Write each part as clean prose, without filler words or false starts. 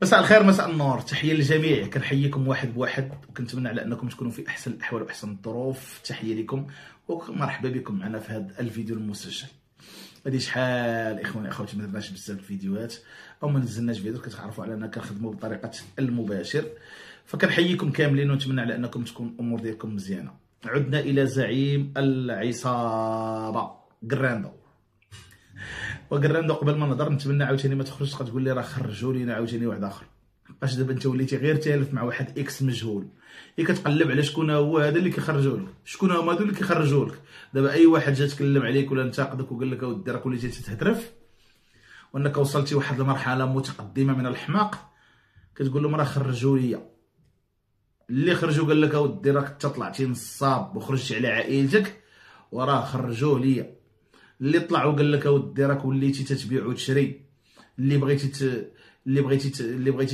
مساء الخير، مساء النور، تحيه للجميع. كنحييكم واحد بواحد، وكنتمنى على انكم تكونوا في احسن الاحوال واحسن الظروف. تحيه لكم ومرحبا بكم معنا في هذا الفيديو المسجل. هادي شحال اخواني اخواتي ما درناش بزاف الفيديوهات او ما نزلناش فيديو. كتعرفوا على اننا كنخدموا بطريقه المباشر، فكنحييكم كاملين ونتمنى على انكم تكون الامور ديالكم مزيانه. عدنا الى زعيم العصابه كراندو. وكراندو قبل ما نهضر نتمنى عاوتاني ما تخرجش تقول لي راه خرجوا لينا عاوتاني واحد اخر، باش دابا انت وليتي غير تالف مع واحد اكس مجهول. كتقلب على شكون هو هذا اللي كيخرجوا لك، شكون هما هادو اللي كيخرجوا لك. دابا اي واحد جا تكلم عليك ولا انتقدك وقال لك اودي راك وليتي تتهترف وانك وصلتي واحد المرحله متقدمه من الحماق، كتقول لهم راه خرجوا ليا. اللي خرجوا قال لك اودي راك انت طلعتي نصاب وخرجتي على عائلتك وراه خرجوه ليا. اللي طلع وقال لك اودي راك وليتي تتبيع وتشري، اللي بغيتي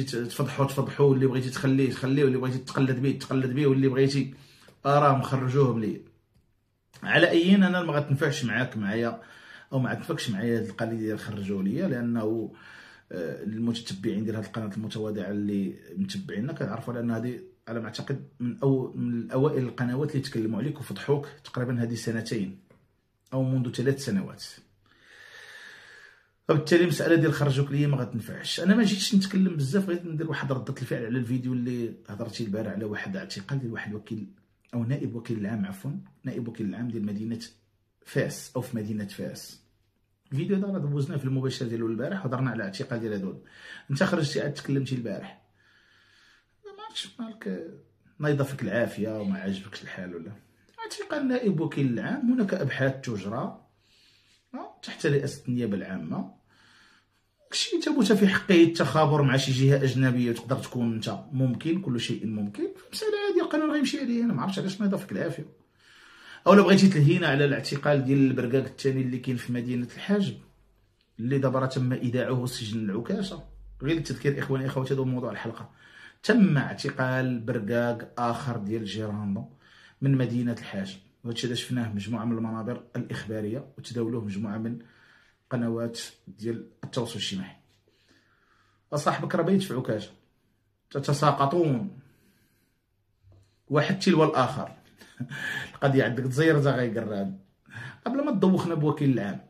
تفضحوا، اللي بغيتي تخليه تخليه، واللي بغيتي تقلد به، واللي بغيتي راه مخرجوهم ليا. على ايين انا ما غتنفعش معايا او ما غتنفعش معايا هاد القضيه ديال خرجوه ليا، لانه المتتبعين ديال هاد القناه المتواضعه اللي متبعينا كيعرفوا على ان هذه على ما اعتقد من الاوائل القنوات اللي تكلموا عليك وفضحوك تقريبا هذه سنتين او منذ 3 سنوات. فبالتالي المساله ديال خرجوك ليا ما غتنفعش. انا ما جيتش نتكلم بزاف، بغيت ندير واحد رده الفعل على الفيديو اللي هضرتي البارح على واحد اعتقال ديال واحد وكيل او نائب وكيل العام، عفوا نائب وكيل العام ديال مدينه فاس او في مدينه فاس. الفيديو هذا راه دوزناه في المباشر ديالو البارح وهضرنا على اعتقال ديال هذول. انت خرجتي عاد تكلمتي البارح، ما عرفتش مالك، نايضه فيك العافيه وما عاجبكش الحال ولا. اعتقال نائب وكيل العام، هناك ابحاث تجرى تحت رئاسه النيابه العامه. شي ثبت في حقه التخابر مع شي جهه اجنبيه وتقدر تكون انت، ممكن كل شيء ممكن. المساله هذه القانون غيمشي عليه، انا ما عرفتش علاش نايضه فيك العافيه. اولا بغيتي تلهينا على الاعتقال ديال البرقاق الثاني اللي كاين في مدينه الحاجب، اللي دابا راه تم ايداعه سجن العكاشه. غير للتذكير اخواني اخواتي، هذا موضوع الحلقه. تم اعتقال برقاق اخر ديال جيراندو من مدينه الحاجب، وهادشي اللي شفناه مجموعه من المنابر الاخباريه وتداولوه مجموعه من قنوات ديال التواصل الاجتماعي. وصاحبك راه بايت في عكاشه، تتساقطون واحد تلو الاخر. القضيه عندك تزيرتها غيقران. قبل ما تدوخنا بوكيل العام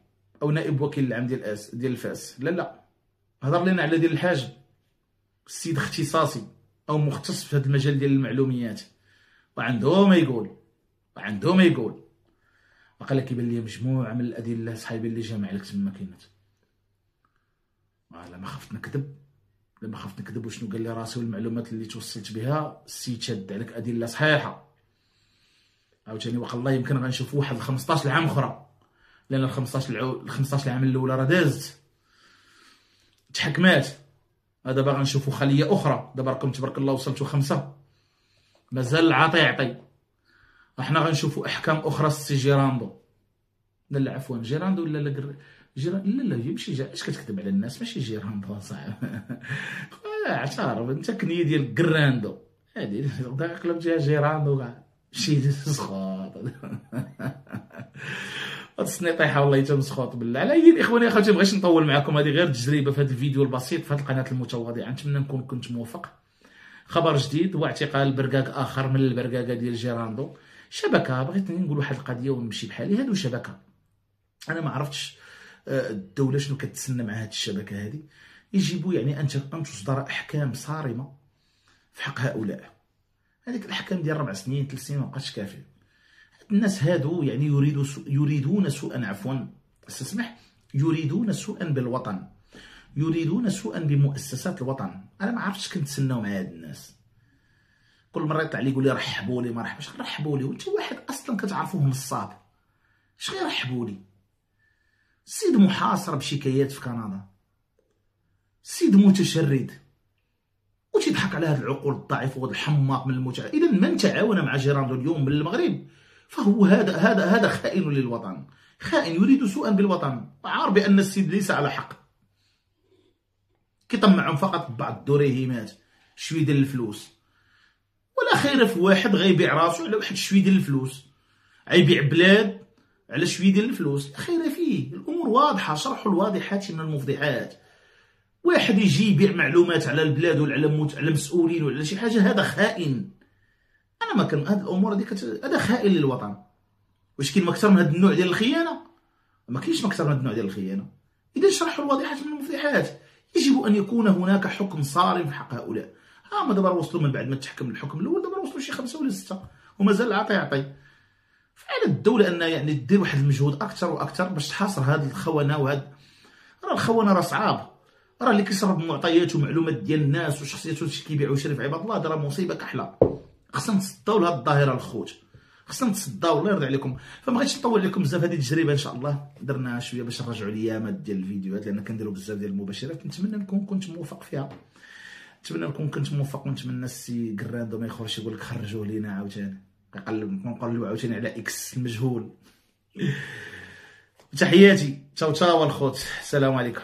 او نائب وكيل العام ديال الفاس، لا هضر لنا على ديال الحاجب، السيد اختصاصي او مختص في هذا المجال ديال المعلوميات، وعنده ما يقول وقال لك كيبان لي مجموعه من الادله صحيبه اللي جامع لك تما كاينات. لا ما خفت نكذب، وشنو قال لي راسي والمعلومات اللي توصلت بها السيد شاد عليك ادله صحيحه. عاوتاني واخا الله يمكن غنشوفوا واحد 15 عام اخرى، لان ال 15 عام الاولى راه دازت تحكمات. دابا غنشوفوا خليه اخرى. دابا راكم تبارك الله وصلتوا 5، مازال العطي يعطي. احنا غنشوفوا احكام اخرى السي جيراندو. لا عفوا جيراندو لا لا يمشي اش كتكذب على الناس، ماشي جيراندو صاحبي. اعترف انت كنيه ديال كراندو هادي قلبتيها جيراندو كاع شي سخوط. هاد السنيطيحه والله حتى مسخوط بالله. على اي اخواني اخواتي مابغيتش نطول معكم، هذه غير تجربه في هذا الفيديو البسيط في هذه القناه المتواضعه. نتمنى نكون كنت موفق. خبر جديد واعتقال برقاق اخر من البرقاقه ديال جيراندو. شبكه، بغيت نقول واحد القضيه ونمشي بحالي. هادو شبكه، انا ما عرفتش الدوله شنو كتسنى مع هاد الشبكه هذه. يجب يعني ان تصدر احكام صارمه في حق هؤلاء. هذيك الاحكام ديال 4 سنين 3 سنين ما بقاتش كافيه. الناس هادو يعني يريدون سوءا، عفوا استسمح، يريدون سوءا بالوطن، يريدون سوءا بمؤسسات الوطن. انا ما عرفتش كنتسناو مع هاد الناس. كل مره يطلع لي يقول لي رحبوا لي، ما رحبش رحبوا لي، وانت واحد اصلا كتعرفوه نصاب، اش غير رحبوا لي؟ السيد محاصر بشكايات في كندا، السيد متشرد وتيضحك على هاد العقول الضعيفه وهاد الحماق من المتعه. اذا من تعاون مع جيراندو اليوم من المغرب فهو هذا خائن للوطن، خائن يريد سوءا بالوطن، عارف بان السيد ليس على حق. كيطمعهم فقط ببعض الدريهمات، شويه ديال الفلوس. ولا خير في واحد غيبيع راسو على واحد شويه ديال الفلوس، غيبيع بلاد على شويه ديال الفلوس. خير فيه، الامور واضحه، شرح الواضحات من المفضحات. واحد يجي يبيع معلومات على البلاد ولا على مسؤولين ولا شي حاجه، هذا خائن. انا ما كان هاد الامور هذه هذا خائن للوطن. واش كاين مكثر من هذا النوع ديال الخيانه؟ ما كاينش مكثر من هذا النوع ديال الخيانه. اذا شرحوا الواضحات من المفضحات، يجب ان يكون هناك حكم صارم في حق هؤلاء. ما دابا وصلوا من بعد ما تحكم الحكم الاول، دابا وصلوا شي 5 ولا 6 ومازال عطي عطي. فعلى الدوله ان يعني دير واحد المجهود اكثر واكثر باش تحاصر هاد الخونه. راه الخونه راه صعاب، راه اللي كيسرب معطيات ومعلومات ديال الناس وشخصيات وشي كيبيعوا ويشري في عباد الله، هذا راه مصيبه كحله. خصنا نتصداو لهاد الظاهره الخوت، خصنا نتصداو. الله يرضي عليكم. فما غاديش نطول عليكم بزاف. هذه التجربه ان شاء الله درناها شويه باش نرجعوا الايامات ديال الفيديوهات، لان كنديروا بزاف ديال المباشرات. نتمنى نكون كنت موفق فيها، نتمنى نكون كنت موفق، ونتمنى السي كراندو ما يخرجش يقول لك خرجوه لينا عاوتاني، نقلبوا عاوتاني على اكس المجهول. تحياتي، تشاو تشاو الخوت، السلام عليكم.